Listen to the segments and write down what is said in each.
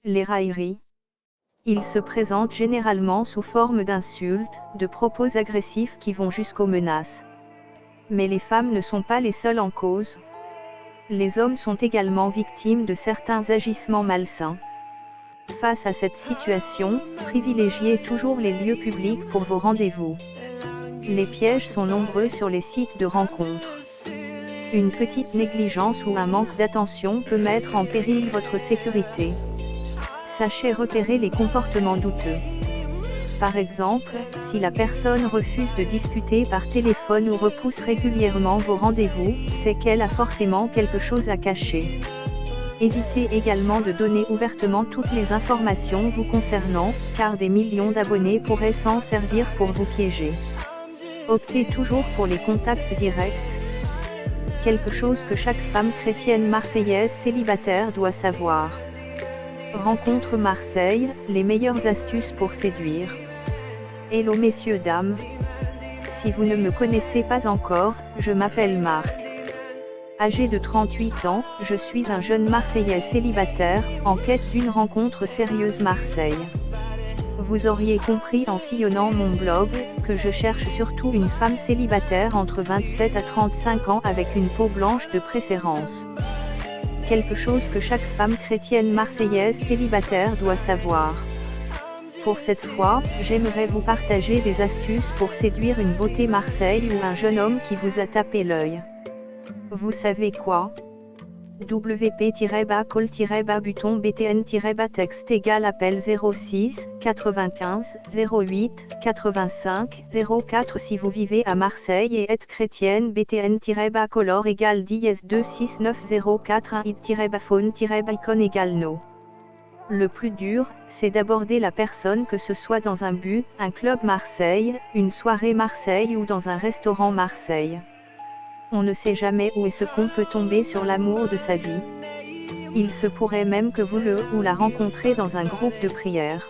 Les railleries. Ils se présentent généralement sous forme d'insultes, de propos agressifs qui vont jusqu'aux menaces. Mais les femmes ne sont pas les seules en cause. Les hommes sont également victimes de certains agissements malsains. Face à cette situation, privilégiez toujours les lieux publics pour vos rendez-vous. Les pièges sont nombreux sur les sites de rencontres. Une petite négligence ou un manque d'attention peut mettre en péril votre sécurité. Sachez repérer les comportements douteux. Par exemple, si la personne refuse de discuter par téléphone ou repousse régulièrement vos rendez-vous, c'est qu'elle a forcément quelque chose à cacher. Évitez également de donner ouvertement toutes les informations vous concernant, car des millions d'abonnés pourraient s'en servir pour vous piéger. Optez toujours pour les contacts directs. Quelque chose que chaque femme chrétienne marseillaise célibataire doit savoir. Rencontre Marseille, les meilleures astuces pour séduire. Hello messieurs dames. Si vous ne me connaissez pas encore, je m'appelle Marc. Âgé de 38 ans, je suis un jeune Marseillais célibataire, en quête d'une rencontre sérieuse Marseille. Vous auriez compris en sillonnant mon blog, que je cherche surtout une femme célibataire entre 27 à 35 ans avec une peau blanche de préférence. Quelque chose que chaque femme chrétienne marseillaise célibataire doit savoir. Pour cette fois, j'aimerais vous partager des astuces pour séduire une beauté Marseille ou un jeune homme qui vous a tapé l'œil. Vous savez quoi? WP-call-buton BTN-texte égale appel 06 95 08 85 04 si vous vivez à Marseille et êtes chrétienne BTN-color égale 10 26904 id-phone-icon égale no. Le plus dur, c'est d'aborder la personne que ce soit dans un but, un club Marseille, une soirée Marseille ou dans un restaurant Marseille. On ne sait jamais où est-ce qu'on peut tomber sur l'amour de sa vie. Il se pourrait même que vous le ou la rencontrez dans un groupe de prière.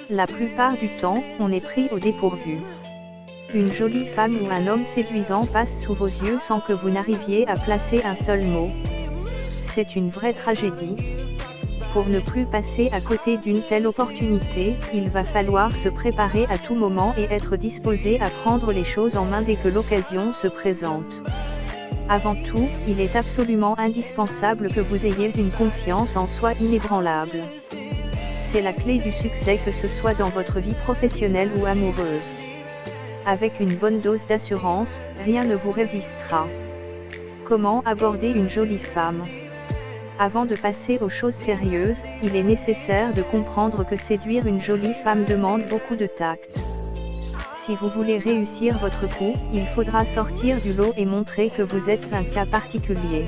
La plupart du temps, on est pris au dépourvu. Une jolie femme ou un homme séduisant passe sous vos yeux sans que vous n'arriviez à placer un seul mot. C'est une vraie tragédie. Pour ne plus passer à côté d'une telle opportunité, il va falloir se préparer à tout moment et être disposé à prendre les choses en main dès que l'occasion se présente. Avant tout, il est absolument indispensable que vous ayez une confiance en soi inébranlable. C'est la clé du succès que ce soit dans votre vie professionnelle ou amoureuse. Avec une bonne dose d'assurance, rien ne vous résistera. Comment aborder une jolie femme ? Avant de passer aux choses sérieuses, il est nécessaire de comprendre que séduire une jolie femme demande beaucoup de tact. Si vous voulez réussir votre coup, il faudra sortir du lot et montrer que vous êtes un cas particulier.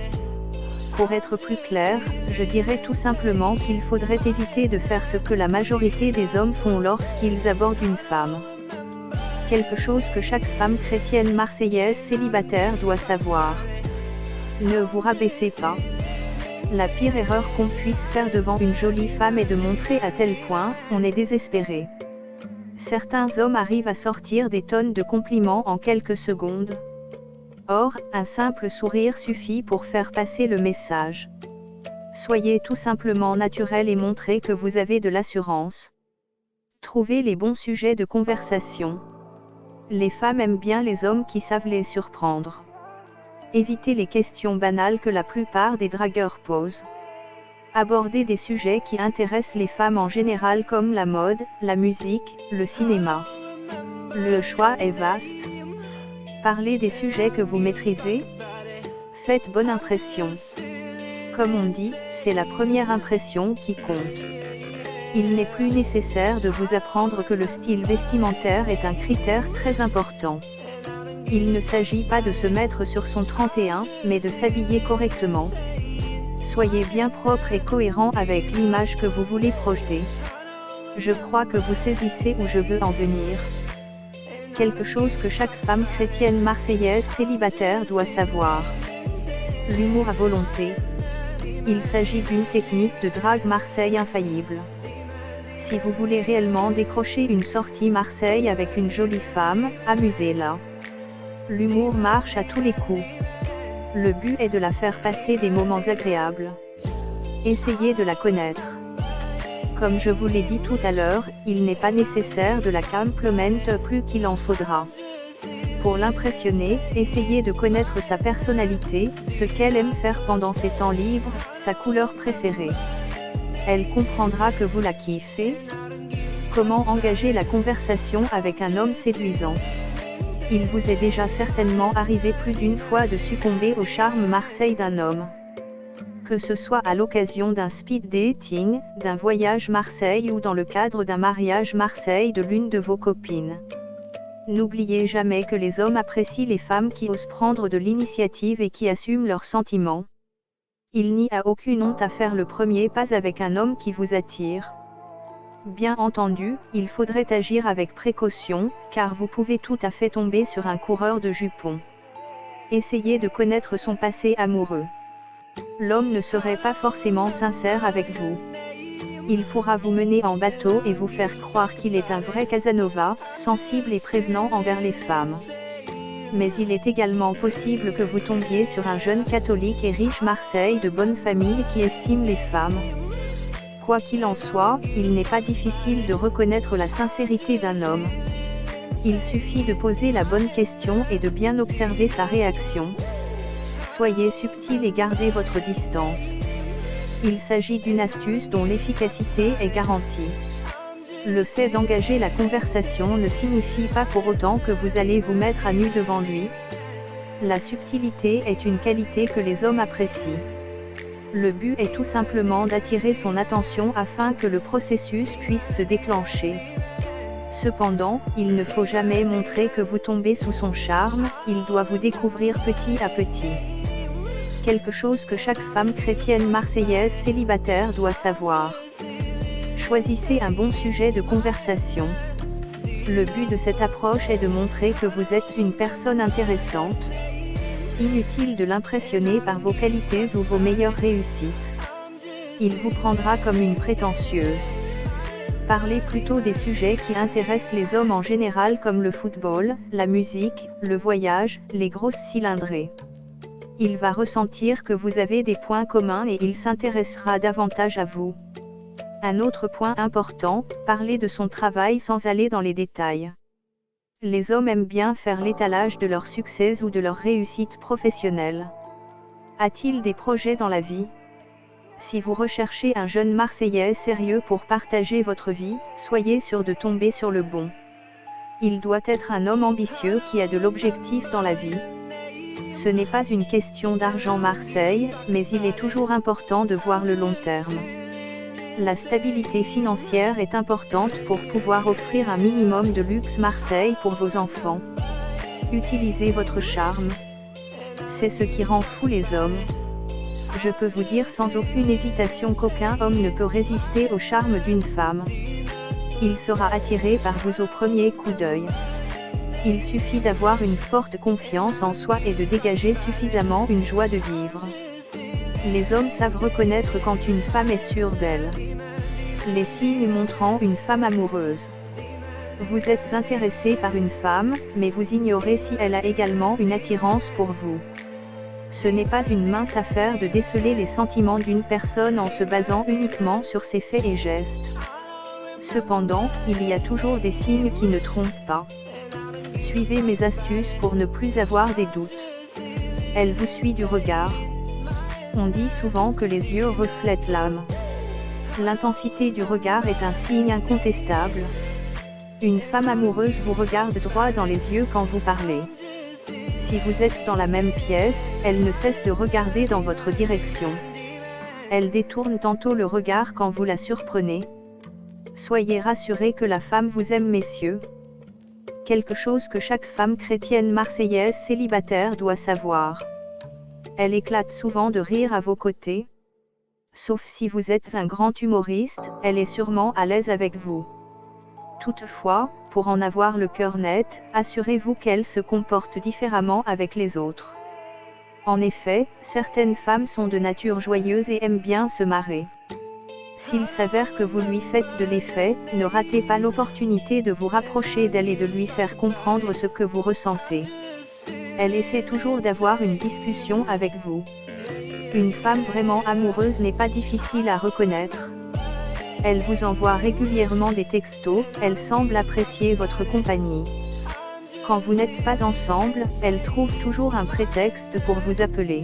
Pour être plus clair, je dirais tout simplement qu'il faudrait éviter de faire ce que la majorité des hommes font lorsqu'ils abordent une femme. Quelque chose que chaque femme chrétienne marseillaise célibataire doit savoir. Ne vous rabaissez pas. La pire erreur qu'on puisse faire devant une jolie femme est de montrer à tel point, on est désespéré. Certains hommes arrivent à sortir des tonnes de compliments en quelques secondes. Or, un simple sourire suffit pour faire passer le message. Soyez tout simplement naturel et montrez que vous avez de l'assurance. Trouvez les bons sujets de conversation. Les femmes aiment bien les hommes qui savent les surprendre. Évitez les questions banales que la plupart des dragueurs posent. Abordez des sujets qui intéressent les femmes en général comme la mode, la musique, le cinéma. Le choix est vaste. Parlez des sujets que vous maîtrisez. Faites bonne impression. Comme on dit, c'est la première impression qui compte. Il n'est plus nécessaire de vous apprendre que le style vestimentaire est un critère très important. Il ne s'agit pas de se mettre sur son 31, mais de s'habiller correctement. Soyez bien propre et cohérent avec l'image que vous voulez projeter. Je crois que vous saisissez où je veux en venir. Quelque chose que chaque femme chrétienne marseillaise célibataire doit savoir. L'humour à volonté. Il s'agit d'une technique de drague Marseille infaillible. Si vous voulez réellement décrocher une sortie Marseille avec une jolie femme, amusez-la. L'humour marche à tous les coups. Le but est de la faire passer des moments agréables. Essayez de la connaître. Comme je vous l'ai dit tout à l'heure, il n'est pas nécessaire de la compliment plus qu'il en faudra. Pour l'impressionner, essayez de connaître sa personnalité, ce qu'elle aime faire pendant ses temps libres, sa couleur préférée. Elle comprendra que vous la kiffez. Comment engager la conversation avec un homme séduisant? Il vous est déjà certainement arrivé plus d'une fois de succomber au charme Marseille d'un homme. Que ce soit à l'occasion d'un speed dating, d'un voyage Marseille ou dans le cadre d'un mariage Marseille de l'une de vos copines. N'oubliez jamais que les hommes apprécient les femmes qui osent prendre de l'initiative et qui assument leurs sentiments. Il n'y a aucune honte à faire le premier pas avec un homme qui vous attire. Bien entendu, il faudrait agir avec précaution, car vous pouvez tout à fait tomber sur un coureur de jupons. Essayez de connaître son passé amoureux. L'homme ne serait pas forcément sincère avec vous. Il pourra vous mener en bateau et vous faire croire qu'il est un vrai Casanova, sensible et prévenant envers les femmes. Mais il est également possible que vous tombiez sur un jeune catholique et riche Marseille de bonne famille qui estime les femmes. Quoi qu'il en soit, il n'est pas difficile de reconnaître la sincérité d'un homme. Il suffit de poser la bonne question et de bien observer sa réaction. Soyez subtil et gardez votre distance. Il s'agit d'une astuce dont l'efficacité est garantie. Le fait d'engager la conversation ne signifie pas pour autant que vous allez vous mettre à nu devant lui. La subtilité est une qualité que les hommes apprécient. Le but est tout simplement d'attirer son attention afin que le processus puisse se déclencher. Cependant, il ne faut jamais montrer que vous tombez sous son charme, il doit vous découvrir petit à petit. Quelque chose que chaque femme chrétienne marseillaise célibataire doit savoir. Choisissez un bon sujet de conversation. Le but de cette approche est de montrer que vous êtes une personne intéressante. Inutile de l'impressionner par vos qualités ou vos meilleures réussites. Il vous prendra comme une prétentieuse. Parlez plutôt des sujets qui intéressent les hommes en général comme le football, la musique, le voyage, les grosses cylindrées. Il va ressentir que vous avez des points communs et il s'intéressera davantage à vous. Un autre point important, parlez de son travail sans aller dans les détails. Les hommes aiment bien faire l'étalage de leurs succès ou de leurs réussites professionnelles. A-t-il des projets dans la vie? Si vous recherchez un jeune Marseillais sérieux pour partager votre vie, soyez sûr de tomber sur le bon. Il doit être un homme ambitieux qui a de l'objectif dans la vie. Ce n'est pas une question d'argent Marseille, mais il est toujours important de voir le long terme. La stabilité financière est importante pour pouvoir offrir un minimum de luxe Marseille pour vos enfants. Utilisez votre charme. C'est ce qui rend fou les hommes. Je peux vous dire sans aucune hésitation qu'aucun homme ne peut résister au charme d'une femme. Il sera attiré par vous au premier coup d'œil. Il suffit d'avoir une forte confiance en soi et de dégager suffisamment une joie de vivre. Les hommes savent reconnaître quand une femme est sûre d'elle. Les signes montrant une femme amoureuse. Vous êtes intéressé par une femme, mais vous ignorez si elle a également une attirance pour vous. Ce n'est pas une mince affaire de déceler les sentiments d'une personne en se basant uniquement sur ses faits et gestes. Cependant, il y a toujours des signes qui ne trompent pas. Suivez mes astuces pour ne plus avoir des doutes. Elle vous suit du regard. On dit souvent que les yeux reflètent l'âme. L'intensité du regard est un signe incontestable. Une femme amoureuse vous regarde droit dans les yeux quand vous parlez. Si vous êtes dans la même pièce, elle ne cesse de regarder dans votre direction. Elle détourne tantôt le regard quand vous la surprenez. Soyez rassurés que la femme vous aime, messieurs. Quelque chose que chaque femme chrétienne marseillaise célibataire doit savoir. Elle éclate souvent de rire à vos côtés. Sauf si vous êtes un grand humoriste, elle est sûrement à l'aise avec vous. Toutefois, pour en avoir le cœur net, assurez-vous qu'elle se comporte différemment avec les autres. En effet, certaines femmes sont de nature joyeuse et aiment bien se marrer. S'il s'avère que vous lui faites de l'effet, ne ratez pas l'opportunité de vous rapprocher d'elle et de lui faire comprendre ce que vous ressentez. Elle essaie toujours d'avoir une discussion avec vous. Une femme vraiment amoureuse n'est pas difficile à reconnaître. Elle vous envoie régulièrement des textos, elle semble apprécier votre compagnie. Quand vous n'êtes pas ensemble, elle trouve toujours un prétexte pour vous appeler.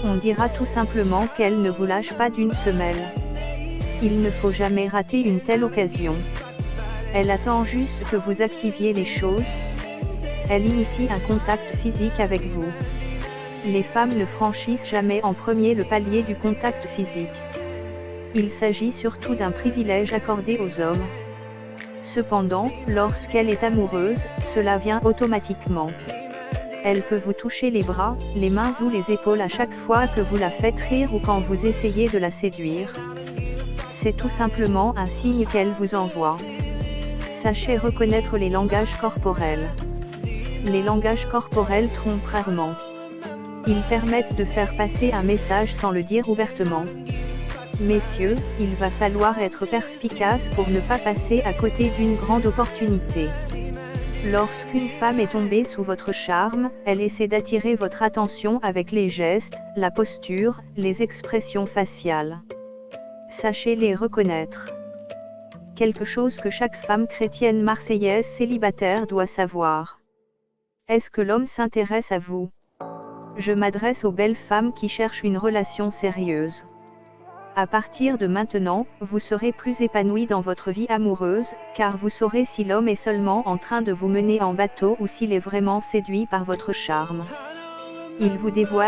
On dira tout simplement qu'elle ne vous lâche pas d'une semelle. Il ne faut jamais rater une telle occasion. Elle attend juste que vous activiez les choses. Elle initie un contact physique avec vous. Les femmes ne franchissent jamais en premier le palier du contact physique. Il s'agit surtout d'un privilège accordé aux hommes. Cependant, lorsqu'elle est amoureuse, cela vient automatiquement. Elle peut vous toucher les bras, les mains ou les épaules à chaque fois que vous la faites rire ou quand vous essayez de la séduire. C'est tout simplement un signe qu'elle vous envoie. Sachez reconnaître les langages corporels. Les langages corporels trompent rarement. Ils permettent de faire passer un message sans le dire ouvertement. Messieurs, il va falloir être perspicace pour ne pas passer à côté d'une grande opportunité. Lorsqu'une femme est tombée sous votre charme, elle essaie d'attirer votre attention avec les gestes, la posture, les expressions faciales. Sachez les reconnaître. Quelque chose que chaque femme chrétienne marseillaise célibataire doit savoir. Est-ce que l'homme s'intéresse à vous? Je m'adresse aux belles femmes qui cherchent une relation sérieuse. À partir de maintenant, vous serez plus épanoui dans votre vie amoureuse, car vous saurez si l'homme est seulement en train de vous mener en bateau ou s'il est vraiment séduit par votre charme. Il vous dévoile